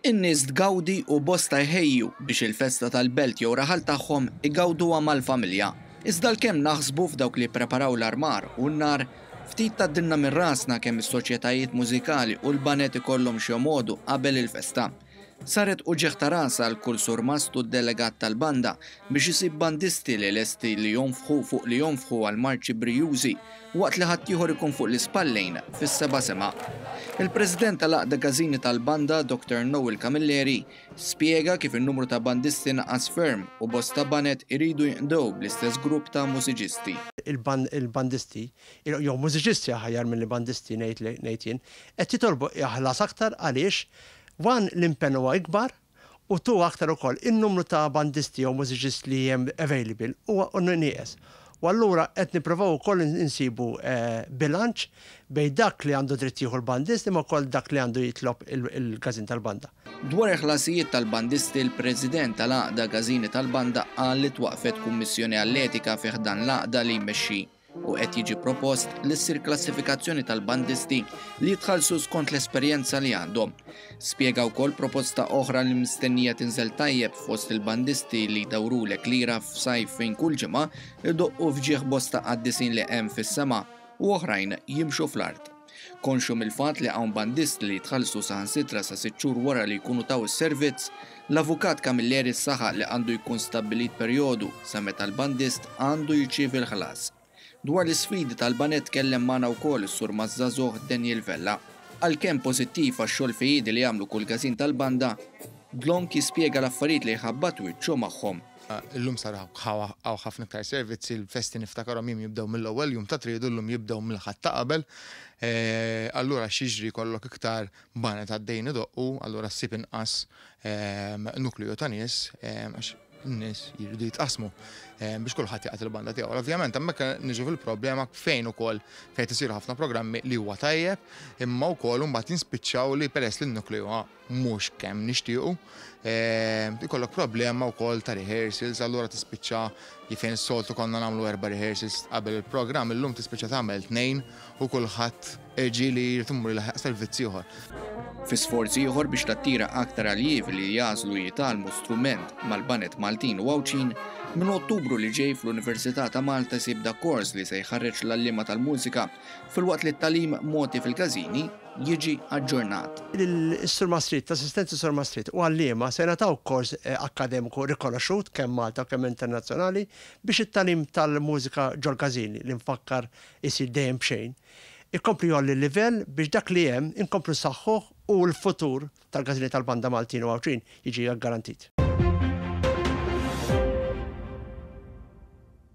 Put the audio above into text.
In-nies tgawdi u bosta jħejju biex il-festa tal-belt jew raħal tagħhom igawduha mal-familja. Iżda l-kemm naħsbu f'dawk li preparaw l-armar u n-nar ftit tgħaddilna minn rasna kemm is-soċjetajiet mużikali u l-banet ikollhom xi modu qabel il-festa. Saret u ġeħta rasa għal kull surmastu d-delegat tal-banda biex isib bandisti li lesti li jonfħu għal marċi brijużi waqt li ħadd ieħor ikun fuq l-ispallejn fis-seba' sema'. Il-President tal-Għaqda Gażini tal-banda, Dr. Noel Camilleri, spjega kif in-numru ta' bandisti naqqas ferm u bosta banet iridu jinqdew bl-istess grupp ta' mużiċisti. Il-bandisti, jew mużiċisti aħjar milli bandisti ngħid jien, qed jitolbu jaħlas aktar għaliex l-impenn huwa ikbar u tu aktar ukoll in-numru ta' bandisti jew mużiċisti li hemm available huwa nieqes. U allura qed nippruvaw ukoll insibu bilanċ bejn dak li għandu dritt jieħu l-bandist imma wkoll dak li għandu jitlob il-gażin tal-banda. Dwar il-ħlasijiet tal-bandisti, il-President tal-Għaqda Gażini tal-banda qal li twaqfet kummissjoni atletika fih dan l-għaqda li jmexxi u qed jiġi propost li ssir klassifikazzjoni tal-bandisti li jitħallsu skont l-esperjenza li għandhom. Spjega wkoll proposta oħra li mistennija tinżel tajjeb fost il-bandisti li jdawrulek lira f'sajf fejn kull ġimgħa idoqqu fġieħ bosta qaddisin li hemm fis-sema u oħrajn jimxu fl-art. Konxu mill-fatt li hawn bandisti li jitħallsu saħansitra sa 6 xhur wara li jkunu taw is-servizz, l-avukat Camilleri saħaq li għandu jkun stabbilit perjodu sa meta l-bandist għandu jirċievi l-ħlas. Dwar l-isfidi tal-banet kellem magħna wkoll is-sur Mażagħżugħ Daniel Vella. Għalkemm pożittiv għax-xogħol fejjidi li jagħmlu kull gażin tal-banda, Blonk jispjega l-affarijiet li jħabbat wiċċu magħhom. Illum sar ħafna iktar servizzi, il-festi niftakarhom jibdew mill-ewwel jum ta' tridu llum jibdew mill-ħadd ta' qabel. Allura x'jiġri jkollok iktar banet għaddejn idoqqu, allura ssib inqas nukleu ta' nies għax n-nies jiridu jitqasmu biex kulħadd jaqgħet il-banda tiegħu. Ovvjament hemmhekk niġu fil-problema fejn ukoll fejn isiru ħafna programmi li huwa tajjeb, imma wkoll imbagħad jinspiċċaw li peress li n-nukleu mhux kemm nixtiequ, ikollok problema wkoll ta' rehearsals, allura tispiċċa fejn is-soltu konna nagħmlu 4 rehearsals qabel il-programm, illum tispiċċa tagħmel 2 u kulħadd ġieli jrid imur il servizz ieħor. Fi sforzi ieħor biex tattira aktar allievi li jażlu jitalmu strument mal-banet Maltin u Għawċin, minn Ottubru li ġej fl-Università ta' Malta sibda kors li se jħarreġ l-allima tal-mużika filwaqt li t-tagħlim moti fil-gażini jiġi aġġornat. Is-Sur Mastrit, l-assistenzi Sur Mastrit u għallima se nagħtaw kors akademiku rikonoxxut kemm Malta kemm internazzjonali biex it-tagħlim tal-mużika ġol-gażini li nfakkar isir dejjem b'xejn. Ikomplu jolli l-livell biex dak li hemm inkomplu saħħuh u l-futur tal-gażini tal-banda Maltin u Għawċin jiġi garantit.